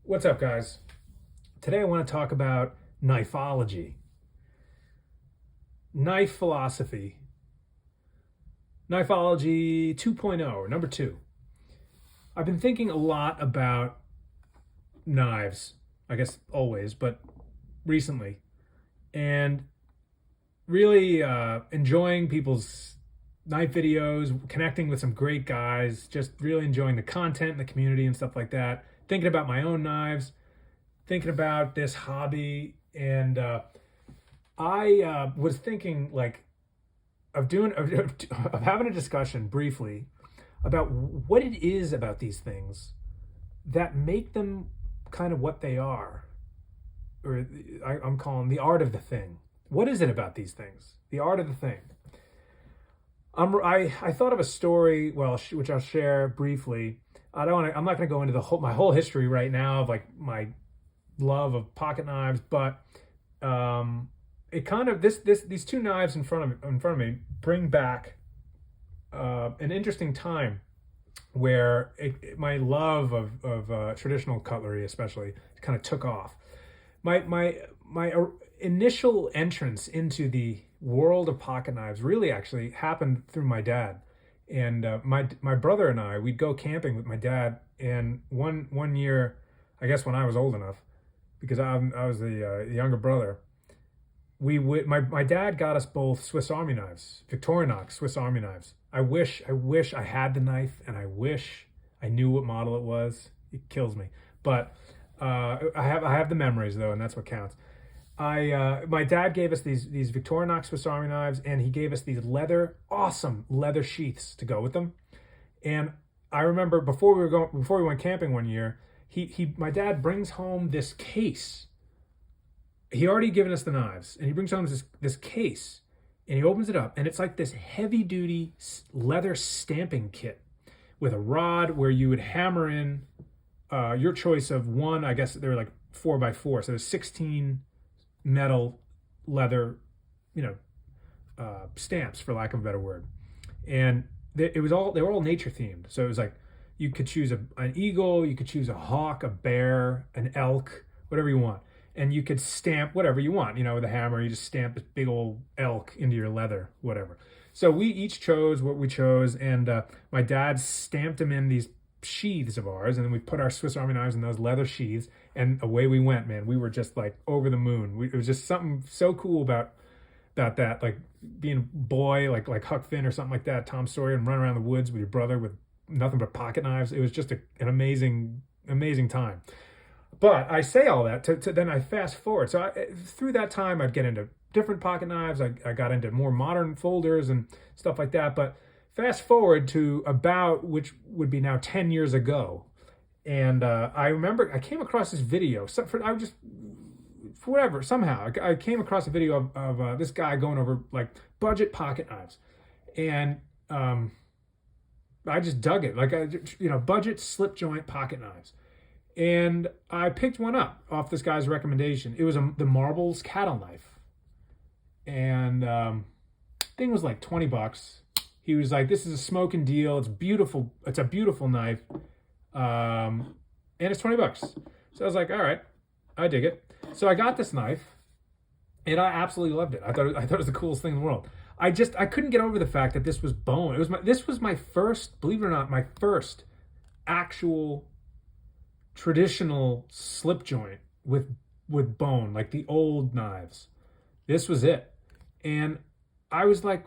What's up, guys? Today I want to talk about knifeology, knife philosophy, knifeology 2.0, or number 2. I've been thinking a lot about knives, I guess always, but recently, and really enjoying people's knife videos, connecting with some great guys, just really enjoying the content and the community and stuff like that, thinking about my own knives, thinking about this hobby, and I was thinking like of having a discussion briefly about what it is about these things that make them kind of what they are, or I'm calling the art of the thing. What is it about these things? The art of the thing. I thought of a story, which I'll share briefly. I'm not going to go into my whole history right now of like my love of pocket knives, but it kind of these two knives in front of me bring back an interesting time where my love of traditional cutlery, especially, kind of took off. My initial entrance into the world of pocket knives really actually happened through my dad. And my brother and we'd go camping with my dad. And one year, I guess when I was old enough, because I was the younger brother, my dad got us both Swiss Army knives, Victorinox Swiss Army knives. I wish I had the knife, and I wish I knew what model it was. It kills me, but I have the memories though, and that's what counts. My dad gave us these Victorinox Swiss Army knives, and he gave us these awesome leather sheaths to go with them. And I remember before we went camping one year, my dad brings home this case. He already given us the knives, and he brings home this case, and he opens it up, and it's like this heavy duty leather stamping kit with a rod where you would hammer in your choice of one. I guess they were like 4x4, so there's 16 metal leather, stamps, for lack of a better word. And they were all nature themed. So it was like you could choose an eagle, you could choose a hawk, a bear, an elk, whatever you want. And you could stamp whatever you want, with a hammer. You just stamp this big old elk into your leather, whatever. So we each chose what we chose, and my dad stamped them in these sheaths of ours, and then we put our Swiss Army knives in those leather sheaths, and away we went, man. We were just like over the moon. It was just something so cool about that, like being a boy, like Huck Finn or something like that, Tom Sawyer, and running around the woods with your brother with nothing but pocket knives. It was just an amazing time. But I say all that to then I fast forward. So through that time, I'd get into different pocket knives. I got into more modern folders and stuff like that. But fast forward to about, which would be now 10 years ago. And I remember I came across this video. Somehow I came across a video of this guy going over like budget pocket knives. And I just dug it. Like, budget slip joint pocket knives. And I picked one up off this guy's recommendation. It was the Marbles cattle knife. And thing was like $20. He was like, this is a smoking deal. It's beautiful. It's a beautiful knife. And it's $20. So I was like, all right, I dig it. So I got this knife, and I absolutely loved it. I thought it was the coolest thing in the world. I couldn't get over the fact that this was bone. This was my first, believe it or not, my first actual traditional slip joint with bone, like the old knives. This was it. And I was like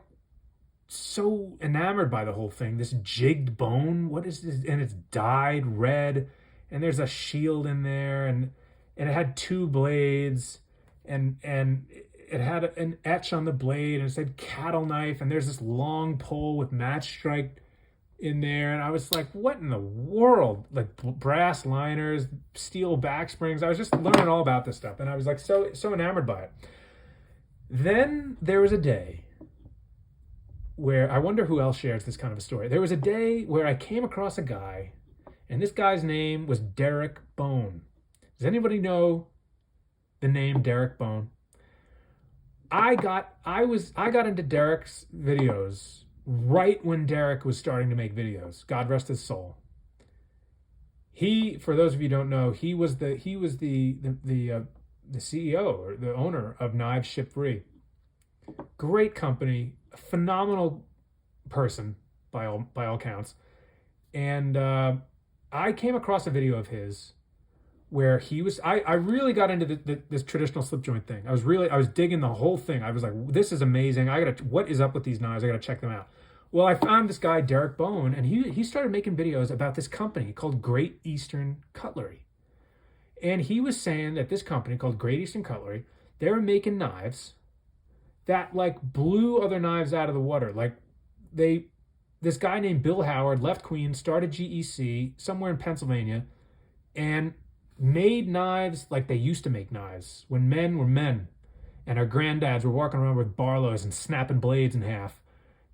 so enamored by the whole thing. This jigged bone, what is this? And it's dyed red, and there's a shield in there, and it had two blades, and it had an etch on the blade, and it said cattle knife, and there's this long pole with match strike in there. And I was like, what in the world? Like brass liners, steel back springs. I was just learning all about this stuff, and I was like so enamored by it. Then there was a day where, I wonder who else shares this kind of a story. There was a day where I came across a guy, and this guy's name was Derek Bone. Does anybody know the name Derek Bone? I got into Derek's videos right when Derek was starting to make videos. God rest his soul. He, for those of you who don't know, he was the CEO or the owner of Knives Ship Free. Great company, a phenomenal person by all counts. And I came across a video of his where he was. I really got into this traditional slip joint thing. I was digging the whole thing. I was like, this is amazing. What is up with these knives? I gotta check them out. Well, I found this guy Derek Bone, and he started making videos about this company called Great Eastern Cutlery. And he was saying that this company called Great Eastern Cutlery, they were making knives that like blew other knives out of the water. Like this guy named Bill Howard left Queens, started GEC somewhere in Pennsylvania, and made knives like they used to make knives when men were men, and our granddads were walking around with Barlows and snapping blades in half,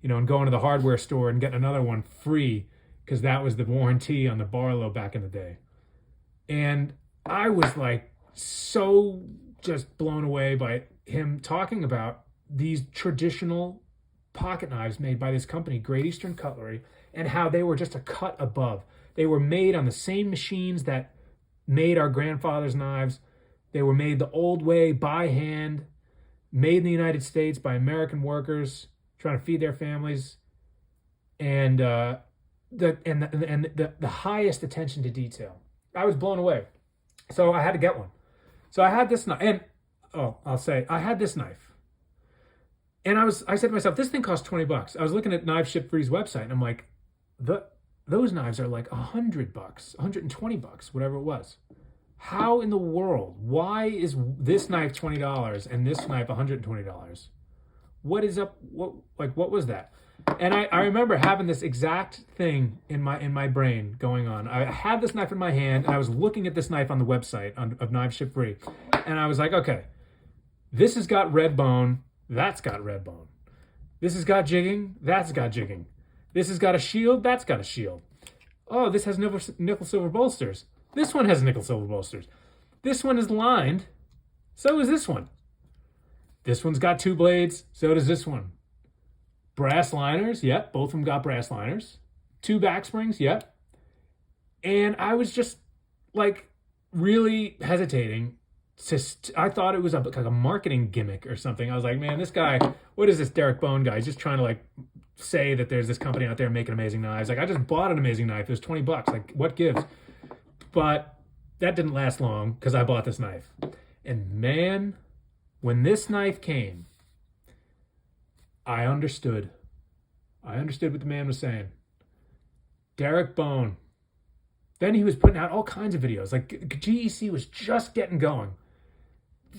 and going to the hardware store and getting another one free because that was the warranty on the Barlow back in the day. And I was like so just blown away by him talking about these traditional pocket knives made by this company, Great Eastern Cutlery, and how they were just a cut above. They were made on the same machines that made our grandfather's knives. They were made the old way, by hand, made in the United States by American workers trying to feed their families, and the highest attention to detail. I was blown away. So I had to get one. So I had this knife, and I had this knife. And I said to myself, this thing costs $20. I was looking at Knives Ship Free's website, and I'm like, those knives are like $100, $120, whatever it was. How in the world? Why is this knife $20 and this knife $120? What is up? What was that? And I remember having this exact thing in my brain going on. I had this knife in my hand, and I was looking at this knife on the website of Knives Ship Free, and I was like, okay, this has got red bone, that's got red bone. This has got jigging, that's got jigging. This has got a shield, that's got a shield. Oh, this has nickel silver bolsters. This one has nickel silver bolsters. This one is lined, so is this one. This one's got 2 blades, so does this one. Brass liners, yep, both of them got brass liners. 2 back springs, yep. And I was just like really hesitating. I thought it was like a marketing gimmick or something. I was like, man, this guy, what is this Derek Bone guy? He's just trying to like say that there's this company out there making amazing knives. Like, I just bought an amazing knife. It was $20. Like, what gives? But that didn't last long because I bought this knife. And man, when this knife came, I understood. I understood what the man was saying. Derek Bone. Then he was putting out all kinds of videos. Like, GEC was just getting going.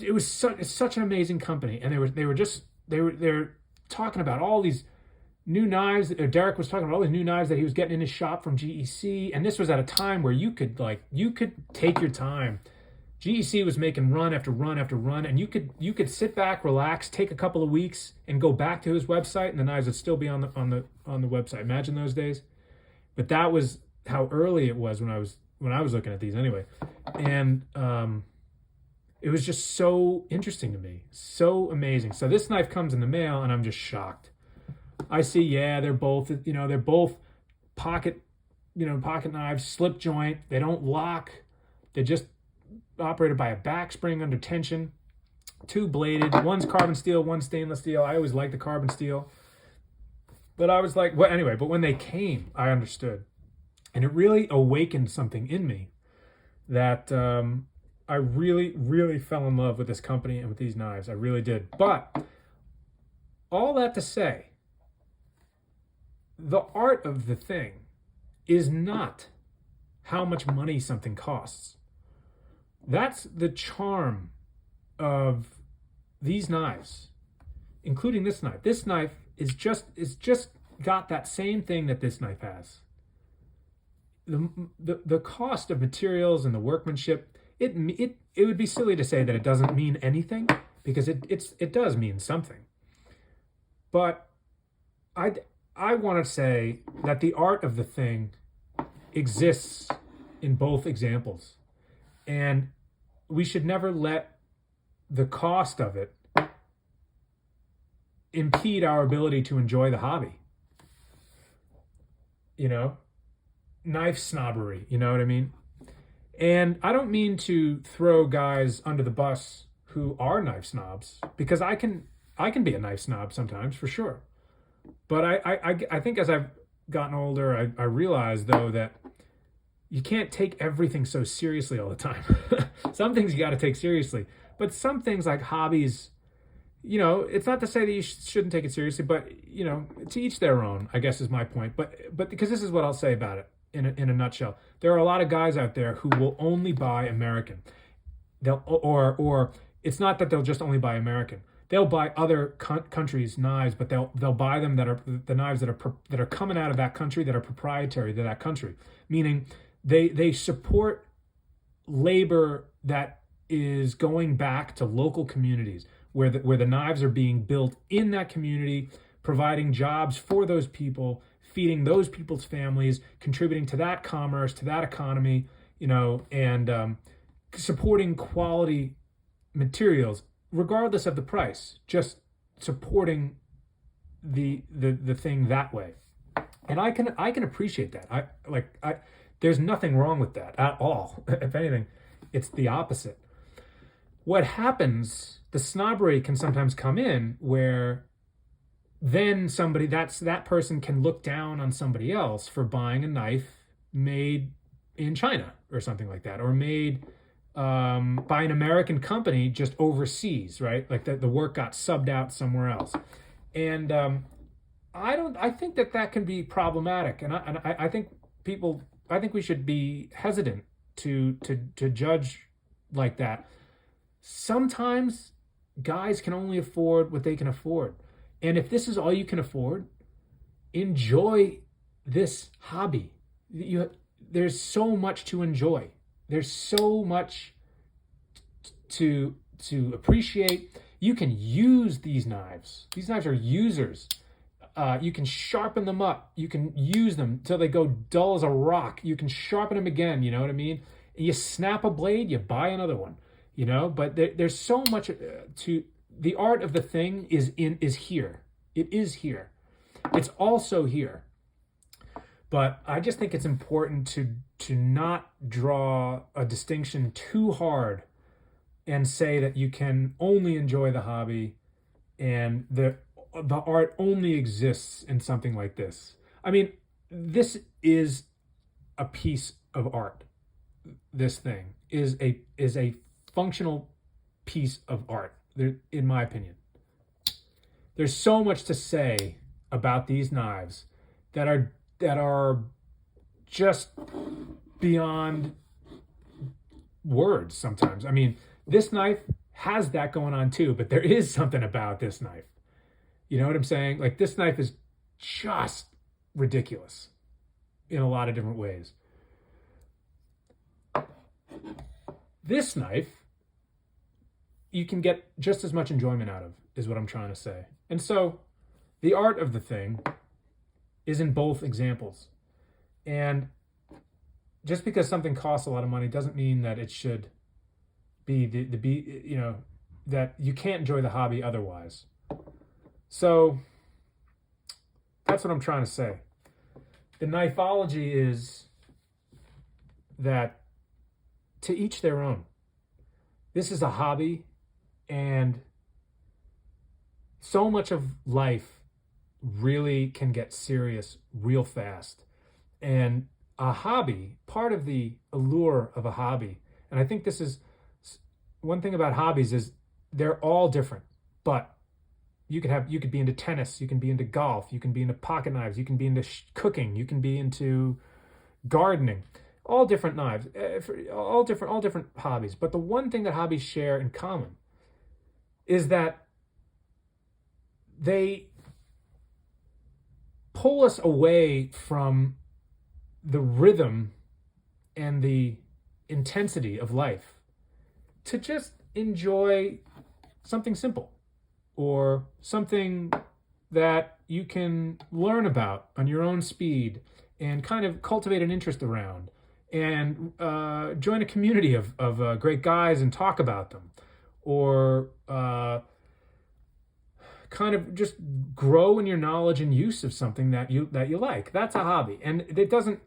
It was such an amazing company, and they were talking about all these new knives. Derek was talking about all these new knives that he was getting in his shop from GEC, and this was at a time where you could take your time. GEC was making run after run after run, and you could sit back, relax, take a couple of weeks, and go back to his website, and the knives would still be on the website. Imagine those days. But that was how early it was when I was looking at these anyway, and it was just so interesting to me, so amazing. So this knife comes in the mail, and I'm just shocked. I see, they're both pocket knives, slip joint. They don't lock. They're just operated by a back spring under tension, 2 bladed. One's carbon steel, one's stainless steel. I always liked the carbon steel, but I was like, well, anyway. But when they came, I understood, and it really awakened something in me that I really, really fell in love with this company and with these knives. I really did. But all that to say, the art of the thing is not how much money something costs. That's the charm of these knives, including this knife. This knife is just got that same thing that this knife has. The cost of materials and the workmanship, it would be silly to say that it doesn't mean anything, because it does mean something. But I want to say that the art of the thing exists in both examples, and we should never let the cost of it impede our ability to enjoy the hobby. Knife snobbery, you know what I mean? And I don't mean to throw guys under the bus who are knife snobs, because I can be a knife snob sometimes, for sure. But I think as I've gotten older, I realize though that you can't take everything so seriously all the time. Some things you got to take seriously, but some things like hobbies, it's not to say that you shouldn't take it seriously, but to each their own, I guess is my point. But because this is what I'll say about it in a nutshell. There are a lot of guys out there who will only buy American. Or it's not that they'll just only buy American. They'll buy other countries' knives, but they'll buy them that are the knives that are coming out of that country, that are proprietary to that country. Meaning they support labor that is going back to local communities where the knives are being built in that community, providing jobs for those people, feeding those people's families, contributing to that commerce, to that economy, and supporting quality materials regardless of the price, just supporting the thing that way. And I can appreciate that. There's nothing wrong with that at all. If anything, it's the opposite. What happens, the snobbery can sometimes come in where then that person can look down on somebody else for buying a knife made in China or something like that, or made by an American company just overseas, right? Like the work got subbed out somewhere else. And I think that can be problematic. And I think we should be hesitant to judge like that. Sometimes guys can only afford what they can afford. And if this is all you can afford, enjoy this hobby. There's so much to enjoy. There's so much to appreciate. You can use these knives. These knives are users. You can sharpen them up. You can use them till they go dull as a rock. You can sharpen them again. You know what I mean? You snap a blade, you buy another one. But there's so much to the art of the thing is here. It is here. It's also here. But I just think it's important to not draw a distinction too hard and say that you can only enjoy the hobby and the art only exists in something like this. I mean, this is a piece of art. This thing is a functional piece of art, in my opinion. There's so much to say about these knives that are just beyond words sometimes. I mean, this knife has that going on too, but there is something about this knife. You know what I'm saying? Like, this knife is just ridiculous in a lot of different ways. This knife, you can get just as much enjoyment out of, is what I'm trying to say. And so the art of the thing is in both examples. And just because something costs a lot of money doesn't mean that it should be that you can't enjoy the hobby otherwise. So that's what I'm trying to say. The knifeology is that to each their own. This is a hobby, and so much of life really can get serious real fast. And a hobby, part of the allure of a hobby, and I think this is one thing about hobbies, is they're all different. But you could be into tennis, you can be into golf, you can be into pocket knives, you can be into cooking, you can be into gardening. All different knives, all different hobbies. But the one thing that hobbies share in common is that they pull us away from the rhythm and the intensity of life to just enjoy something simple or something that you can learn about on your own speed and kind of cultivate an interest around, and join a community of great guys and talk about them, or kind of just grow in your knowledge and use of something that you like. That's a hobby. And it doesn't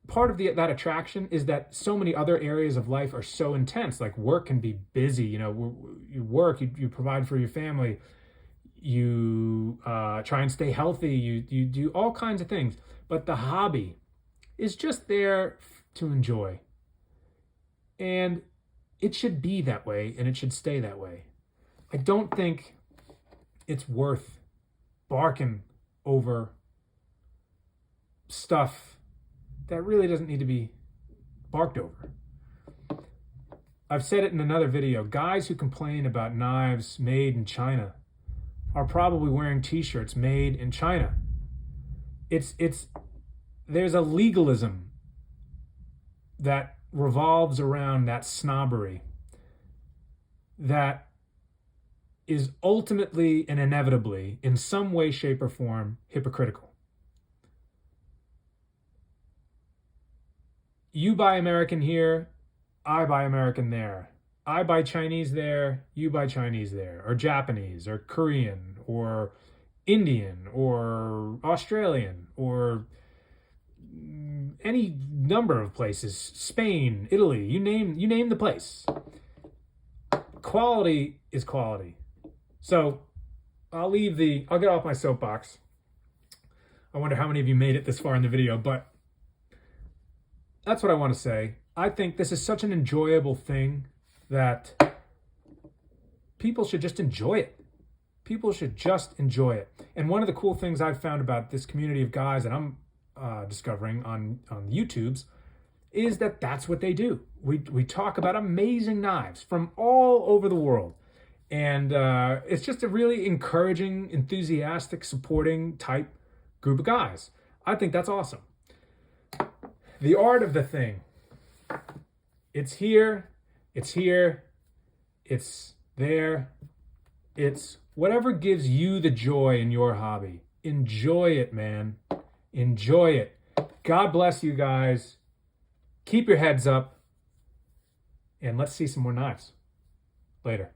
part of that attraction is that so many other areas of life are so intense. Like work can be busy. You work, you provide for your family, you try and stay healthy, you do all kinds of things. But the hobby is just there to enjoy. And it should be that way, and it should stay that way. I don't think it's worth barking over stuff that really doesn't need to be barked over. I've said it in another video. Guys who complain about knives made in China are probably wearing t-shirts made in China. There's a legalism that revolves around that snobbery that is ultimately and inevitably, in some way, shape, or form, hypocritical. You buy American here, I buy American there. I buy Chinese there, you buy Chinese there, or Japanese, or Korean, or Indian, or Australian, or any number of places. Spain, Italy, you name the place. Quality is quality. So I'll get off my soapbox. I wonder how many of you made it this far in the video, but that's what I want to say. I think this is such an enjoyable thing that people should just enjoy it. People should just enjoy it. And one of the cool things I've found about this community of guys that I'm discovering on YouTube's is that that's what they do. We talk about amazing knives from all over the world. And it's just a really encouraging, enthusiastic, supporting type group of guys. I think that's awesome. The art of the thing. It's here. It's here. It's there. It's whatever gives you the joy in your hobby. Enjoy it, man. Enjoy it. God bless you guys. Keep your heads up. And let's see some more knives. Later.